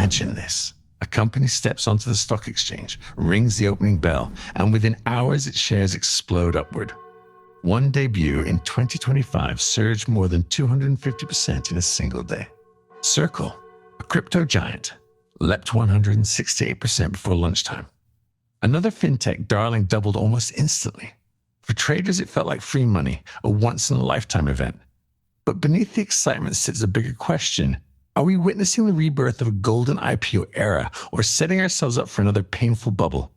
Imagine this. A company steps onto the stock exchange, rings the opening bell, and within hours its shares explode upward. One debut in 2025 surged more than 250% in a single day. Circle, a crypto giant, leapt 168% before lunchtime. Another fintech darling doubled almost instantly. For traders, it felt like free money, a once-in-a-lifetime event. But beneath the excitement sits a bigger question. Are we witnessing the rebirth of a golden IPO era or setting ourselves up for another painful bubble?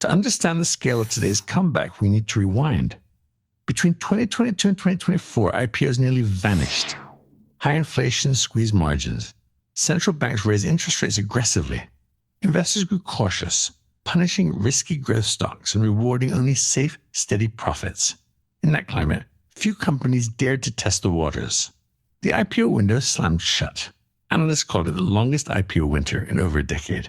To understand the scale of today's comeback, we need to rewind. Between 2022 and 2024, IPOs nearly vanished. High inflation squeezed margins. Central banks raised interest rates aggressively. Investors grew cautious, punishing risky growth stocks and rewarding only safe, steady profits. In that climate, few companies dared to test the waters. The IPO window slammed shut. Analysts called it the longest IPO winter in over a decade.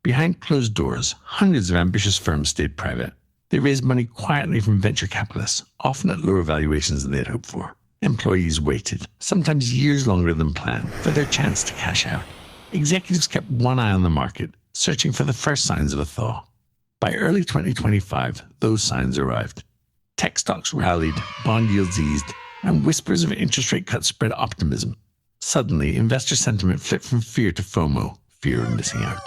Behind closed doors, hundreds of ambitious firms stayed private. They raised money quietly from venture capitalists, often at lower valuations than they had hoped for. Employees waited, sometimes years longer than planned, for their chance to cash out. Executives kept one eye on the market, searching for the first signs of a thaw. By early 2025, those signs arrived. Tech stocks rallied, bond yields eased, and whispers of interest rate cuts spread optimism. Suddenly, investor sentiment flipped from fear to FOMO, fear of missing out.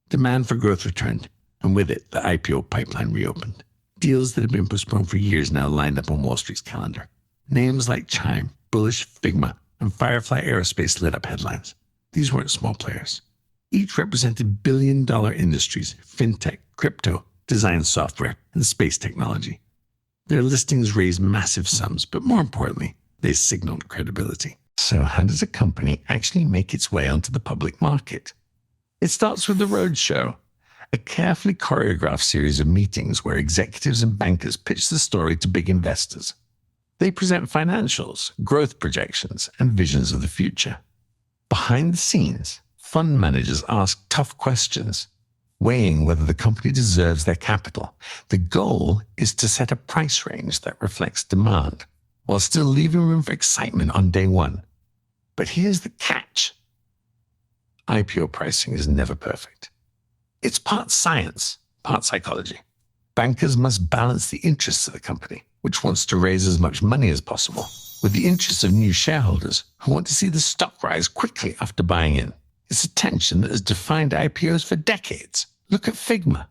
Demand for growth returned, and with it, the IPO pipeline reopened. Deals that had been postponed for years now lined up on Wall Street's calendar. Names like Chime, Bullish, Figma, and Firefly Aerospace lit up headlines. These weren't small players. Each represented billion-dollar industries: fintech, crypto, design software, and space technology. Their listings raised massive sums, but more importantly, they signaled credibility. So how does a company actually make its way onto the public market? It starts with the roadshow, a carefully choreographed series of meetings where executives and bankers pitch the story to big investors. They present financials, growth projections, and visions of the future. Behind the scenes, fund managers ask tough questions, weighing whether the company deserves their capital. The goal is to set a price range that reflects demand, while still leaving room for excitement on day one. But here's the catch. IPO pricing is never perfect. It's part science, part psychology. Bankers must balance the interests of the company, which wants to raise as much money as possible, with the interests of new shareholders who want to see the stock rise quickly after buying in. It's a tension that has defined IPOs for decades. Look at Figma.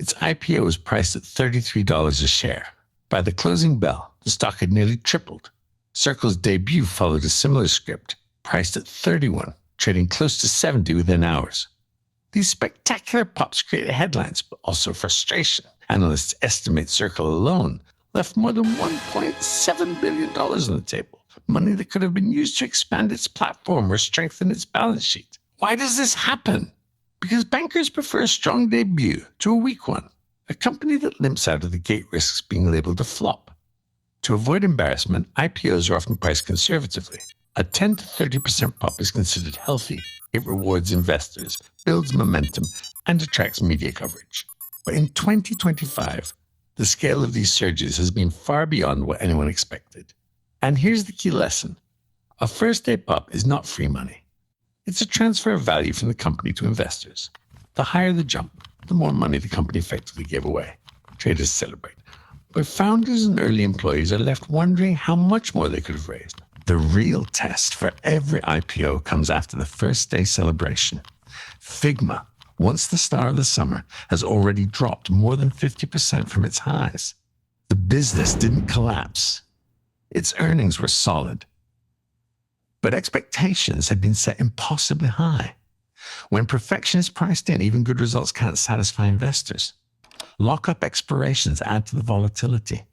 Its IPO was priced at $33 a share. By the closing bell, the stock had nearly tripled. Circle's debut followed a similar script, priced at $31, trading close to $70 within hours. These spectacular pops created headlines, but also frustration. Analysts estimate Circle alone left more than $1.7 billion on the table, money that could have been used to expand its platform or strengthen its balance sheet. Why does this happen? Because bankers prefer a strong debut to a weak one. A company that limps out of the gate risks being labeled a flop. To avoid embarrassment, IPOs are often priced conservatively. A 10 to 30% pop is considered healthy. It rewards investors, builds momentum, and attracts media coverage. But in 2025, the scale of these surges has been far beyond what anyone expected. And here's the key lesson. A first-day pop is not free money. It's a transfer of value from the company to investors. The higher the jump, the more money the company effectively gave away. Traders celebrate. But founders and early employees are left wondering how much more they could have raised. The real test for every IPO comes after the first day celebration. Figma, once the star of the summer, has already dropped more than 50% from its highs. The business didn't collapse. Its earnings were solid. But expectations had been set impossibly high. When perfection is priced in, even good results can't satisfy investors. Lock-up expirations add to the volatility.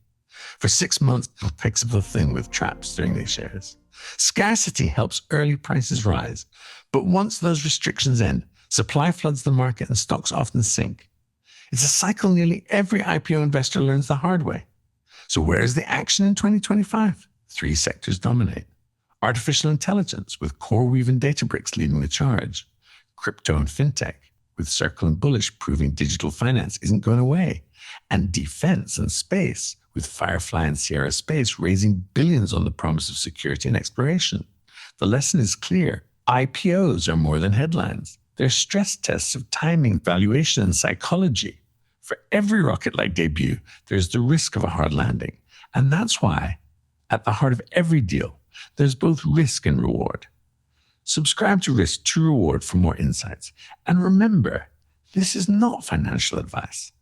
For 6 months, it takes up the thing with traps during these shares. Scarcity helps early prices rise. But once those restrictions end, supply floods the market and stocks often sink. It's a cycle nearly every IPO investor learns the hard way. So where is the action in 2025? 3 sectors dominate. Artificial intelligence, with CoreWeave and Databricks leading the charge. Crypto and fintech, with Circle and Bullish proving digital finance isn't going away. And defense and space, with Firefly and Sierra Space raising billions on the promise of security and exploration. The lesson is clear. IPOs are more than headlines. They're stress tests of timing, valuation, and psychology. For every rocket-like debut, there's the risk of a hard landing. And that's why, at the heart of every deal, there's both risk and reward. Subscribe to Risk to Reward for more insights. And remember, this is not financial advice.